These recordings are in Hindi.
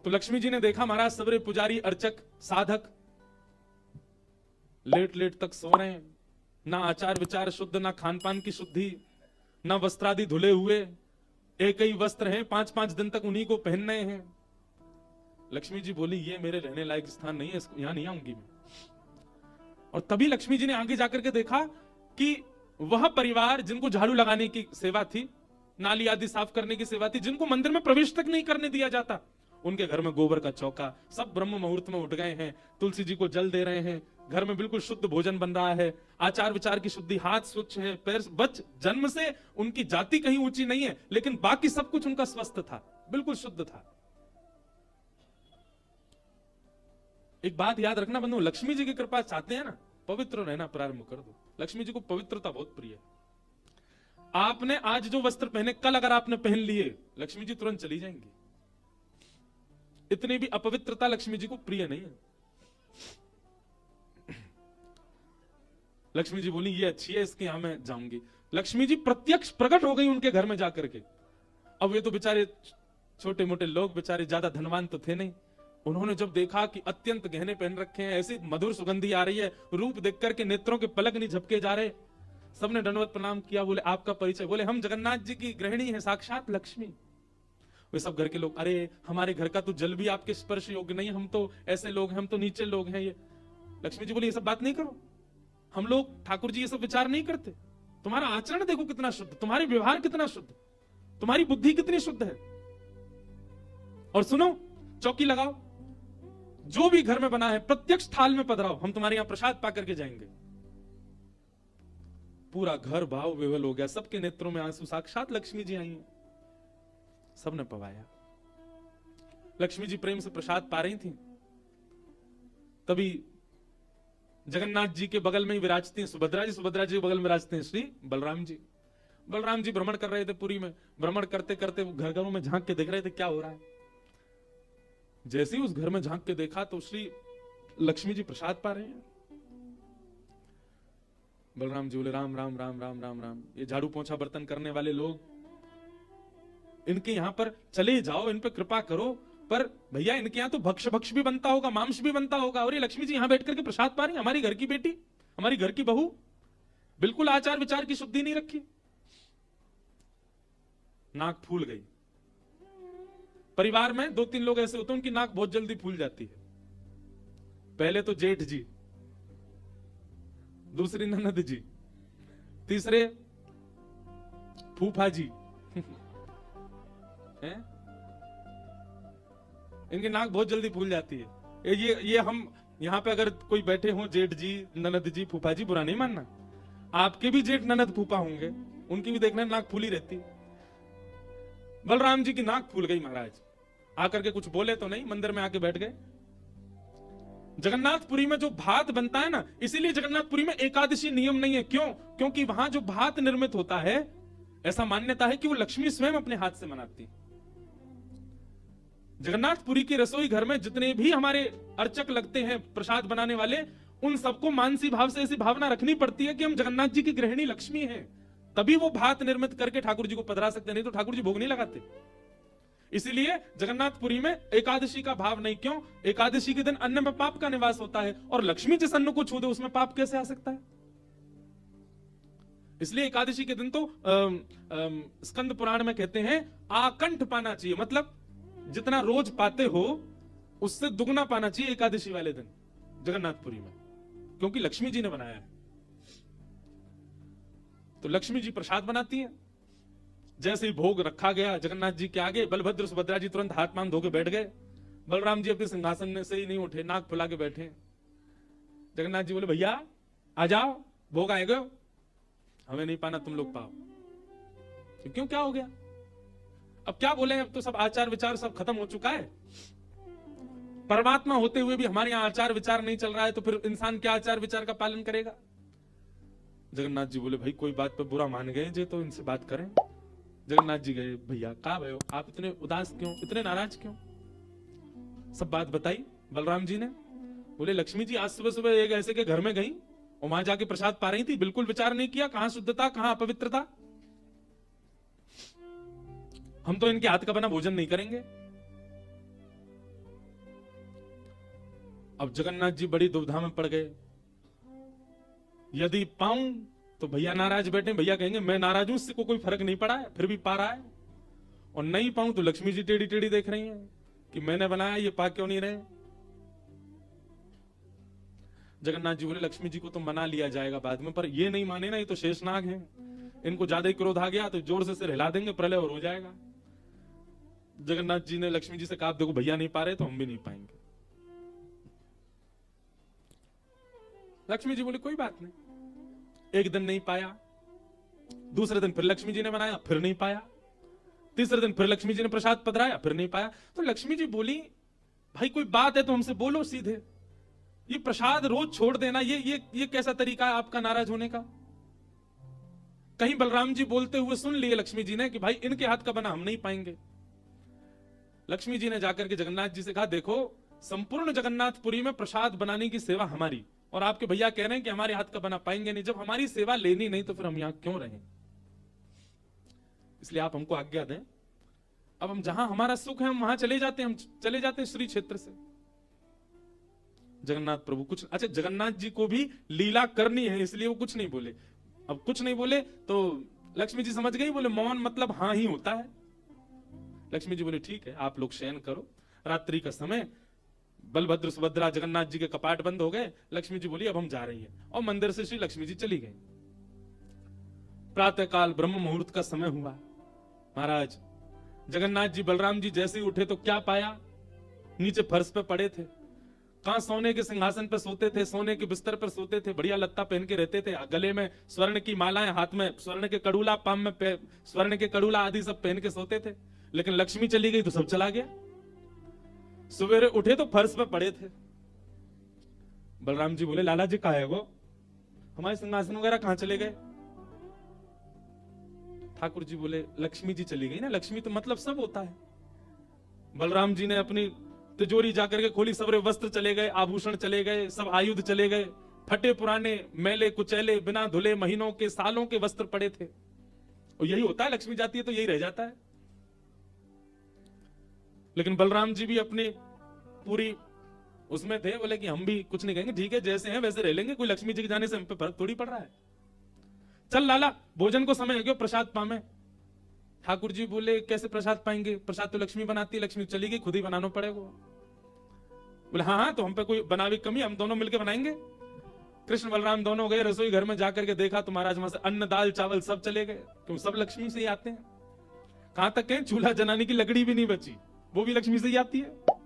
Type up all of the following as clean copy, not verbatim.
तो लक्ष्मी जी ने देखा महाराज सबरे पुजारी अर्चक साधक लेट लेट तक सो रहे हैं, ना आचार विचार शुद्ध, ना खान पान की शुद्धि, ना वस्त्रादि धुले हुए, एक ही वस्त्र हैं, 5-5 दिन तक उन्हीं को पहनने हैं। लक्ष्मी जी बोली ये मेरे रहने लायक स्थान नहीं है, यहां नहीं आऊंगी मैं। और तभी लक्ष्मी जी ने आगे जाकर के देखा कि वह परिवार जिनको झाड़ू लगाने की सेवा थी, नाली आदि साफ करने की सेवा थी, जिनको मंदिर में प्रवेश तक नहीं करने दिया जाता, उनके घर में गोबर का चौका, सब ब्रह्म मुहूर्त में उठ गए हैं, तुलसी जी को जल दे रहे हैं, घर में बिल्कुल शुद्ध भोजन बन रहा है, आचार विचार की शुद्धि, हाथ स्वच्छ है, पैर बच, जन्म से उनकी जाति कहीं ऊंची नहीं है, लेकिन बाकी सब कुछ उनका स्वस्थ था, बिल्कुल शुद्ध था। एक बात याद रखना बंधु, लक्ष्मी जी की कृपा चाहते हैं ना, पवित्र रहना प्रारंभ कर दो। लक्ष्मी जी को पवित्रता बहुत प्रिय है। आपने आज जो वस्त्र पहने, कल अगर आपने पहन लिए, लक्ष्मी जी तुरंत चली जाएंगी। इतनी भी अपवित्रता लक्ष्मी जी को प्रिय नहीं है। लक्ष्मी जी बोली ये अच्छी है, इसके यहां मैं जाऊंगी। लक्ष्मी जी प्रत्यक्ष प्रकट हो गई उनके घर में जाकर के। अब ये तो बेचारे छोटे मोटे लोग, बेचारे ज्यादा धनवान तो थे नहीं। उन्होंने जब देखा कि अत्यंत गहने पहन रखे हैं, ऐसी मधुर सुगंधी आ रही है, रूप देख करके नेत्रों के पलक नहीं झपके जा रहे, सबने दंडवत प्रणाम किया। बोले आपका परिचय? बोले हम जगन्नाथ जी की गृहिणी है, साक्षात लक्ष्मी। वे सब घर के लोग, अरे हमारे घर का तो जल भी आपके स्पर्श योग्य नहीं, हम तो ऐसे लोग हैं, हम तो नीचे लोग हैं। ये लक्ष्मी जी बोली ये सब बात नहीं करो, हम लोग ठाकुर जी ये सब विचार नहीं करते। तुम्हारा आचरण देखो कितना शुद्ध, तुम्हारी व्यवहार कितना शुद्ध, तुम्हारी बुद्धि कितनी शुद्ध है। और सुनो, चौकी लगाओ, जो भी घर में बना है प्रत्यक्ष थाल में पधराओ, हम तुम्हारे यहां प्रसाद पा करके जाएंगे। पूरा घर भाव विवल हो गया, सबके नेत्रों में आंसू, साक्षात लक्ष्मी जी आई हैं। सबने पवाया। लक्ष्मी जी प्रेम से प्रसाद पा रही थी, तभी जगन्नाथ जी के बगल में ही विराजती हैं सुभद्रा जी, सुभद्रा जी के बगल में विराजते हैं श्री बलराम जी। बलराम जी भ्रमण कर रहे थे पुरी में, भ्रमण करते करते घर घरों में झांक के देख रहे थे क्या हो रहा है। जैसे ही उस घर में झांक के देखा तो श्री लक्ष्मी जी प्रसाद पा रहे हैं। बलराम जी बोले राम राम राम राम राम राम, ये झाड़ू पोंछा बर्तन करने वाले लोग, इनके यहां पर चले जाओ, इन पे कृपा करो। पर भैया इनके यहां तो भक्ष भक्ष भी बनता होगा, मांस भी बनता होगा, और ये लक्ष्मी जी यहां बैठ करके प्रसाद पा रही, हमारी घर की बेटी, हमारी घर की बहू, बिल्कुल आचार विचार की शुद्धि नहीं रखी। नाक फूल गई। परिवार में 2-3 लोग ऐसे होते हैं उनकी नाक बहुत जल्दी फूल जाती है। पहले तो जेठ जी, दूसरी ननद जी, तीसरे फूफा जी हैं? इनकी नाक बहुत जल्दी फूल जाती है। ये हम यहां पे अगर कोई बैठे हो, जेठ जी, ननद जी, फूफा जी, बुरा नहीं मानना, आपके भी जेठ ननद फूफा होंगे, उनकी भी देखना नाक फूली रहती। बलराम जी की नाक फूल गई महाराज, आकर के कुछ बोले तो नहीं, मंदिर में आके बैठ गए। जगन्नाथपुरी में जो भात बनता है ना, इसीलिए जगन्नाथपुरी में एकादशी नियम नहीं है। क्यों? क्योंकि वहां जो भात निर्मित होता है, ऐसा मान्यता है कि वो लक्ष्मी स्वयं अपने हाथ से बनाती। जगन्नाथपुरी की रसोई घर में जितने भी हमारे अर्चक लगते हैं, प्रसाद बनाने वाले, उन सबको मानसी भाव से ऐसी भावना रखनी पड़ती है कि हम जगन्नाथ जी की गृहिणी लक्ष्मी हैं, तभी वो भात निर्मित करके ठाकुर जी को पधरा सकते, नहीं तो ठाकुर जी भोग नहीं लगाते। इसीलिए जगन्नाथपुरी में एकादशी का भाव नहीं। क्यों? एकादशी के दिन अन्न में पाप का निवास होता है, और लक्ष्मी जिस अन्न को छू दे उसमें पाप कैसे आ सकता है? इसलिए एकादशी के दिन तो स्कंद पुराण में कहते हैं आकंठ पाना चाहिए, मतलब जितना रोज पाते हो उससे दुगना पाना चाहिए एकादशी वाले दिन जगन्नाथपुरी में, क्योंकि लक्ष्मी जी ने बनाया है। तो लक्ष्मी जी प्रसाद बनाती है। जैसे ही भोग रखा गया जगन्नाथ जी के आगे, बलभद्र सुभद्रा जी तुरंत हाथ पांव धो के बैठ गए। बलराम जी अपने सिंहासन में से ही नहीं उठे, नाक फुला के बैठे। जगन्नाथ जी बोले भैया आ जाओ, भोग आएगा, हमें नहीं पाना, तुम लोग पाओ। क्यों, क्या हो गया? अब क्या बोले, अब तो सब आचार विचार सब खत्म हो चुका है। परमात्मा होते हुए भी हमारे यहाँ आचार विचार नहीं चल रहा है, तो फिर इंसान क्या आचार विचार का पालन करेगा? जगन्नाथ जी बोले भाई कोई बात पे बुरा मान गए जे, तो इनसे बात करें। जगन्नाथ जी गए, भैया कहा भयो, आप इतने उदास क्यों, इतने नाराज क्यों? सब बात बताई बलराम जी ने। बोले लक्ष्मी जी आज सुबह सुबह एक ऐसे के घर में गई और वहां जाके प्रसाद पा रही थी, बिल्कुल विचार नहीं किया, कहां शुद्धता कहां अपवित्रता। हम तो इनके हाथ का बना भोजन नहीं करेंगे। अब जगन्नाथ जी बड़ी दुविधा में पड़ गए, यदि पाऊं तो भैया नाराज बैठे, भैया कहेंगे मैं नाराज हूं, इससे को कोई फर्क नहीं पड़ा है, फिर भी पा रहा है, और नहीं पाऊं तो लक्ष्मी जी टेढ़ी टेढ़ी देख रही हैं कि मैंने बनाया, ये पा क्यों नहीं रहे। जगन्नाथ जी बोले लक्ष्मी जी को तो मना लिया जाएगा बाद में, पर ये नहीं माने ना, ये तो शेषनाग हैं, इनको ज्यादा ही क्रोध आ गया तो जोर से सिर हिला देंगे, प्रलय और हो जाएगा। जगन्नाथ जी ने लक्ष्मी जी से कहा देखो भैया नहीं पा रहे तो हम भी नहीं पाएंगे। लक्ष्मी जी बोले कोई बात नहीं। एक दिन नहीं पाया, दूसरे दिन फिर लक्ष्मी जी ने बनाया, फिर नहीं पाया, तीसरे दिन फिर लक्ष्मी जी ने प्रसाद पधराया, फिर नहीं पाया। तो लक्ष्मी जी बोली भाई कोई बात है तो हमसे बोलो सीधे, ये प्रसाद रोज छोड़ देना, ये कैसा तरीका है आपका नाराज होने का। कहीं बलराम जी बोलते हुए सुन लिए लक्ष्मी जी ने कि भाई इनके हाथ का बना हम नहीं पाएंगे। लक्ष्मी जी ने जाकर के जगन्नाथ जी से कहा देखो संपूर्ण जगन्नाथपुरी में प्रसाद बनाने की सेवा हमारी, और आपके भैया कह रहे हैं कि हमारे हाथ का बना पाएंगे नहीं, जब हमारी सेवा लेनी नहीं तो फिर हम यहां क्यों रहें, इसलिए आप हमको आज्ञा दें, अब हम जहां हमारा सुख है हम वहां चले जाते हैं, हम चले जाते हैं श्री क्षेत्र से। जगन्नाथ प्रभु कुछ, अच्छा जगन्नाथ जी को भी लीला करनी है इसलिए वो कुछ नहीं बोले। अब कुछ नहीं बोले तो लक्ष्मी जी समझ गई, बोले मौन मतलब हाँ ही होता है। लक्ष्मी जी बोले ठीक है आप लोग शयन करो, रात्रि का समय, बलभद्र सुभद्रा जगन्नाथ जी के कपाट बंद हो गए। लक्ष्मी जी बोली अब हम जा रही हैं, और मंदिर से श्री लक्ष्मी जी चली गई। प्रातःकाल ब्रह्म मुहूर्त का समय हुआ। महाराज जगन्नाथ जी बलराम जी जैसे ही उठे तो क्या पाया, नीचे फर्श पे पड़े थे। कहां सोने के सिंहासन पर सोते थे, सोने के बिस्तर पर सोते थे, बढ़िया लत्ता पहन के रहते थे, गले में स्वर्ण की मालाएं, हाथ में स्वर्ण के कड़ूला, पाम में स्वर्ण के कड़ूला आदि सब पहन के सोते थे। लेकिन लक्ष्मी चली गई तो सब चला गया। सवेरे उठे तो फर्श पे पड़े थे। बलराम जी बोले लाला जी कहा है वो, हमारे सिंहासन वगैरह कहां चले गए। ठाकुर जी बोले लक्ष्मी जी चली गई ना, लक्ष्मी तो मतलब सब होता है। बलराम जी ने अपनी तिजोरी जाकर के खोली, सबरे वस्त्र चले गए, आभूषण चले गए, सब आयुध चले गए, फटे पुराने मैले कुचैले बिना धुले महीनों के सालों के वस्त्र पड़े थे। और यही होता है, लक्ष्मी जाती है तो यही रह जाता है। लेकिन बलराम जी भी अपनी पूरी उसमें थे, बोले कि हम भी कुछ नहीं कहेंगे, ठीक है जैसे हैं वैसे रह लेंगे, कोई लक्ष्मी जी के जाने से हम पे फर्क थोड़ी पड़ रहा है। चल लाला भोजन को समय है क्यों, प्रसाद पामे। ठाकुर जी बोले कैसे प्रसाद पाएंगे, प्रसाद तो लक्ष्मी बनाती है, लक्ष्मी चली गई, खुद ही बनाना पड़ेगा। बोले हाँ हाँ तो हम पे कोई बनावी कमी, हम दोनों मिलकर बनाएंगे। कृष्ण बलराम दोनों गए रसोई घर में, जाकर के देखा तो महाराज वहां से अन्न दाल चावल सब चले गए, क्यों सब लक्ष्मी से ही आते हैं। कहां तक कहें चूल्हा जलाने की लकड़ी भी नहीं बची, वो भी लक्ष्मी से ही आती है।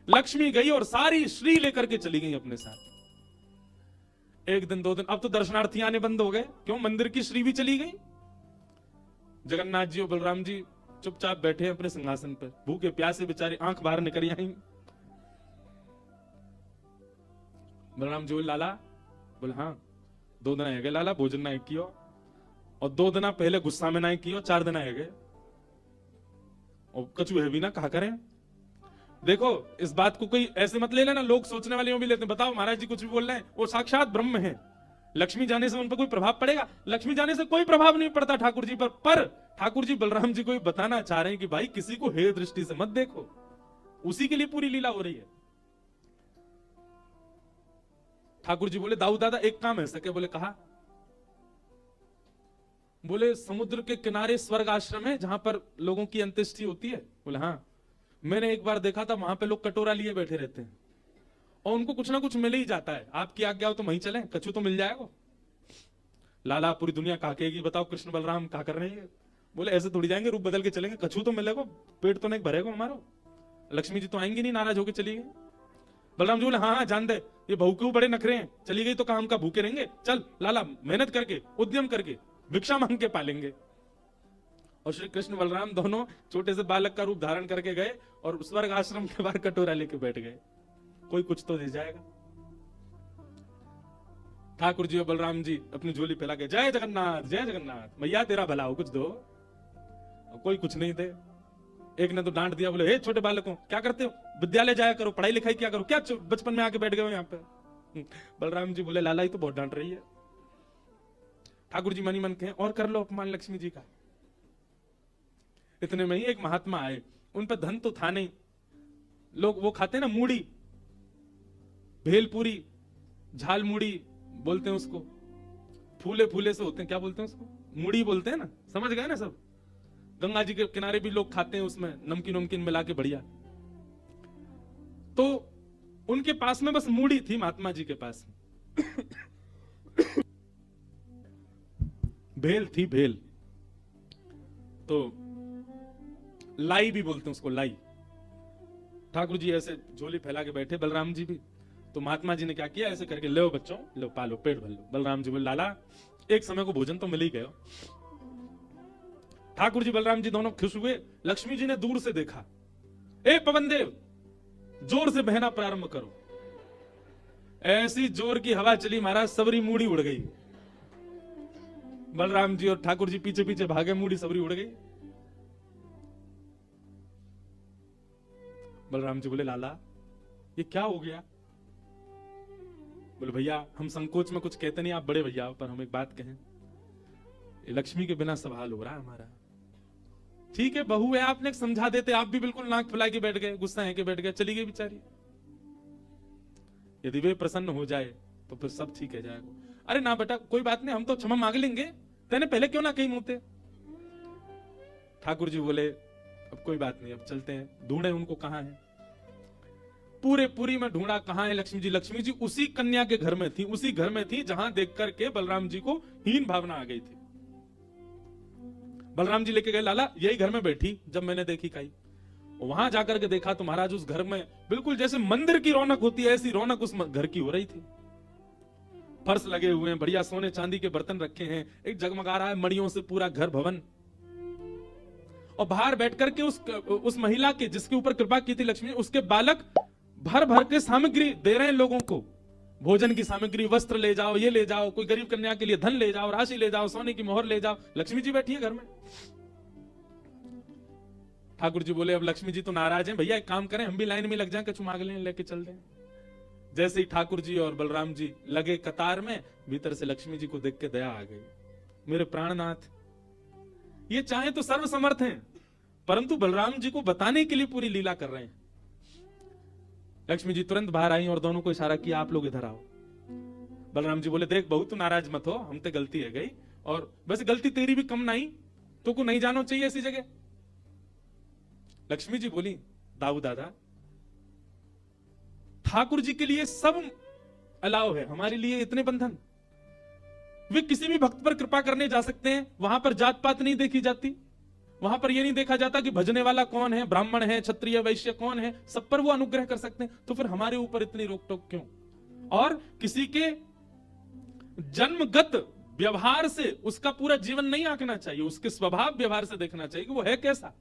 लक्ष्मी गई और सारी श्री लेकर के चली गई अपने साथ। एक दिन दो दिन, अब तो दर्शनार्थी आने बंद हो गए, क्यों मंदिर की श्री भी चली गई। जगन्नाथ जी और बलराम जी चुपचाप बैठे हैं अपने सिंहासन पर, भूखे प्यासे बेचारे, आंख बाहर निकल आई। बलराम जी बोले लाला, बोले हाँ 2 दिन आए गए लाला, भोजन ना कियो, और 2 दिन पहले गुस्सा में ना कियो, 4 दिन आए गए, और कछु है भी ना, कहा करें। देखो इस बात को कोई ऐसे मत ले लेना, लोग सोचने वाले भी लेते हैं, बताओ महाराज जी कुछ भी बोल रहे हैं, वो साक्षात ब्रह्म है, लक्ष्मी जाने से उन पर कोई प्रभाव पड़ेगा, लक्ष्मी जाने से कोई प्रभाव नहीं पड़ता ठाकुर जी पर ठाकुर जी बलराम जी को बताना चाह रहे हैं कि भाई किसी को हेय दृष्टि से मत देखो, उसी के लिए पूरी लीला हो रही है। ठाकुर जी बोले दाऊ दादा एक काम है सके, बोले कहा। बोले समुद्र के किनारे स्वर्ग आश्रम है जहां पर लोगों की अंत्येष्टि होती है। बोले हाँ मैंने एक बार देखा था, वहां पे लोग कटोरा लिए बैठे रहते हैं और उनको कुछ ना कुछ मिल ही जाता है, आपकी आज्ञा हो तो वहीं चलें, कछु तो मिल जाएगा। लाला पूरी दुनिया कहा कहेगी बताओ कृष्ण बलराम क्या कर रहे हैं। बोले ऐसे थोड़ी जाएंगे, रूप बदल के चलेंगे, कछु तो मिलेगा, पेट तो नहीं भरेगा हमारा, लक्ष्मी जी तो आएंगी नहीं, नाराज होकर चली गई। बलराम जी बोले हाँ हाँ जान दे, ये बहू क्यों बड़े नखरे हैं, चली गई तो काम का भूखे रहेंगे, चल लाला मेहनत करके उद्यम करके भिक्षा मांग के पालेंगे। और श्री कृष्ण बलराम दोनों छोटे से बालक का रूप धारण करके गए और स्वर्ग आश्रम के बाहर कटोरा लेके बैठ गए, कोई कुछ तो दे जाएगा। ठाकुर जी और बलराम जी अपनी झोली फैला के जय जगन्नाथ मैया तेरा भला हो, कुछ दो। कोई कुछ नहीं दे। एक ने तो डांट दिया, बोले हे छोटे बालकों क्या करते हो, विद्यालय जाया करो, पढ़ाई लिखाई क्या करो, क्या बचपन में आके बैठ गए हो यहाँ पे। बलराम जी बोले लाला ही तो बहुत डांट रही है। ठाकुर जी मनी मन कहे और कर लो अपमान लक्ष्मी जी का। इतने में ही एक महात्मा आए, उन पर धन तो था नहीं, लोग वो खाते ना मूढ़ी, भेलपुरी, झालमुड़ी बोलते हैं उसको, फूले फूले से होते हैं, क्या बोलते हैं उसको, मुड़ी बोलते हैं ना, समझ गए ना सब। गंगा जी के किनारे भी लोग खाते हैं, उसमें नमकीन नमकीन मिला के बढ़िया। तो उनके पास में बस मुड़ी थी, महात्मा जी के पास भेल थी, भेल। तो लाई भी बोलते हैं उसको, लाई। ठाकुर जी ऐसे झोली फैला के बैठे, बलराम जी भी। तो महात्मा जी ने क्या किया, ऐसे करके, लो बच्चों, लो पालो, पेट भर लो। बलराम जी बोले, लाला एक समय को भोजन तो मिल ही गया। ठाकुर जी बलराम जी दोनों खुश हुए। लक्ष्मी जी ने दूर से देखा, ए पवन देव, जोर से बहना प्रारंभ करो। ऐसी जोर की हवा चली महाराज, सबरी मूड़ी उड़ गई। बलराम जी और ठाकुर जी पीछे पीछे भागे, मूड़ी सबरी उड़ गई। बलराम जी बोले, लाला ये क्या हो गया? बोले, भैया हम संकोच में कुछ कहते नहीं, आप बड़े भैया, पर हम एक बात कहें, लक्ष्मी के बिना सवाल हो रहा है हमारा। ठीक है बहू है, आपने समझा देते, आप भी बिल्कुल नाक फुला के बैठ गए, गुस्सा है के बैठ गए, चली गई बेचारी। यदि वे प्रसन्न हो जाए तो फिर सब ठीक है जाएगा। अरे ना बेटा, कोई बात नहीं, हम तो क्षमा मांग लेंगे, तेने पहले क्यों ना कहीं मुंहते। ठाकुर जी बोले, अब कोई बात नहीं, अब चलते हैं, ढूंढे उनको कहां है। पूरे पुरी में ढूंढा, कहां है लक्ष्मी जी। लक्ष्मी जी उसी कन्या के घर में थी, उसी घर में थी जहां देख करके बलराम जी को हीन भावना आ गई थी। बलराम जी लेके गए, लाला यही घर में बैठी, जब मैंने देखी कहीं, वहां जाकर के देखा तो महाराज उस घर में बिल्कुल जैसे मंदिर की रौनक होती है, ऐसी रौनक उस घर की हो रही थी। फर्श लगे हुए हैं, बढ़िया सोने चांदी के बर्तन रखे हैं, एक जगमगा रहा है मणियों से पूरा घर भवन। और बाहर बैठ करके उस महिला के जिसके ऊपर कृपा की थी लक्ष्मी, उसके बालक भर भर के सामग्री दे रहे हैं लोगों को, भोजन की सामग्री, वस्त्र ले जाओ, ये ले जाओ, कोई गरीब कन्या के लिए धन ले जाओ, राशि ले जाओ, सोने की मोहर ले जाओ। लक्ष्मी जी बैठी है घर में। ठाकुर जी बोले, अब लक्ष्मी जी तो नाराज हैं, भैया एक काम करें, हम भी लाइन में लग जाएं, कछु मांग लें, लेके चल दें। जैसे ही ठाकुर जी और बलराम जी लगे कतार में, भीतर से लक्ष्मी जी को देख के दया आ गई। मेरे प्राणनाथ, ये चाहे तो सर्वसमर्थ हैं, परंतु बलराम जी को बताने के लिए पूरी लीला कर रहे हैं। लक्ष्मी जी तुरंत बाहर आई और दोनों को इशारा किया, आप लोग इधर आओ। बलराम जी बोले, देख बहुत नाराज मत हो, हम तो गलती है गई, और वैसे गलती तेरी भी कम नहीं, तो को नहीं जाना चाहिए ऐसी जगह। लक्ष्मी जी बोली, दाऊ दादा, ठाकुर जी के लिए सब अलाव है, हमारे लिए इतने बंधन। वे किसी भी भक्त पर कृपा करने जा सकते हैं, वहां पर जात पात नहीं देखी जाती, वहां पर यह नहीं देखा जाता कि भजने वाला कौन है, ब्राह्मण है, क्षत्रिय, वैश्य कौन है, सब पर वो अनुग्रह कर सकते हैं। तो फिर हमारे ऊपर इतनी रोक टोक क्यों? और किसी के जन्मगत व्यवहार से उसका पूरा जीवन नहीं आंकना चाहिए, उसके स्वभाव व्यवहार से देखना चाहिए कि वो है कैसा।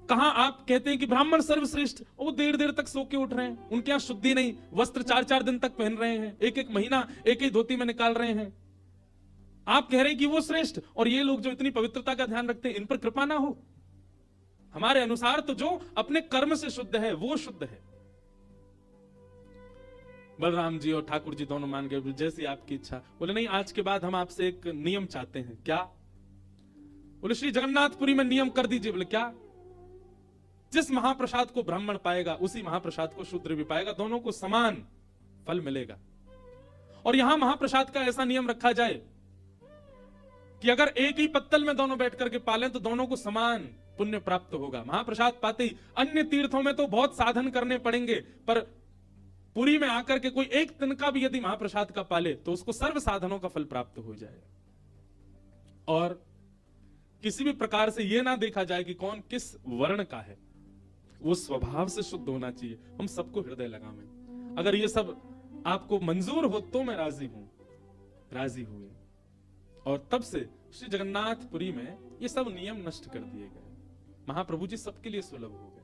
कहां आप कहते हैं कि ब्राह्मण सर्वश्रेष्ठ, वो देर देर तक सो के उठ रहे हैं, उनके यहां शुद्धि नहीं, वस्त्र 4-4 दिन तक पहन रहे हैं, एक एक महीना एक ही धोती में निकाल रहे हैं। आप कह रहे हैं कि वो श्रेष्ठ, और ये लोग जो इतनी पवित्रता का ध्यान रखते हैं, इन पर कृपा ना हो। हमारे अनुसार तो जो अपने कर्म से शुद्ध है वो शुद्ध है। बलराम जी और ठाकुर जी दोनों मान गए, जैसी आपकी इच्छा। बोले, नहीं, आज के बाद हम आपसे एक नियम चाहते हैं। क्या? बोले, श्री जगन्नाथपुरी में नियम कर दीजिए। बोले, क्या? जिस महाप्रसाद को ब्राह्मण पाएगा उसी महाप्रसाद को शूद्र भी पाएगा, दोनों को समान फल मिलेगा। और यहां महाप्रसाद का ऐसा नियम रखा जाए कि अगर एक ही पत्तल में दोनों बैठ करके पालें तो दोनों को समान पुण्य प्राप्त होगा। महाप्रसाद पाते ही, अन्य तीर्थों में तो बहुत साधन करने पड़ेंगे, पर पुरी में आकर के कोई एक तिनका भी यदि महाप्रसाद का पाले तो उसको सर्व साधनों का फल प्राप्त हो जाएगा। और किसी भी प्रकार से यह ना देखा जाए कि कौन किस वर्ण का है, वो स्वभाव से शुद्ध होना चाहिए। हम सबको हृदय लगावें। अगर ये सब आपको मंजूर हो तो मैं राजी हूं। राजी हुए, और तब से श्री जगन्नाथपुरी में ये सब नियम नष्ट कर दिए गए। महाप्रभु जी सबके लिए सुलभ हो गए।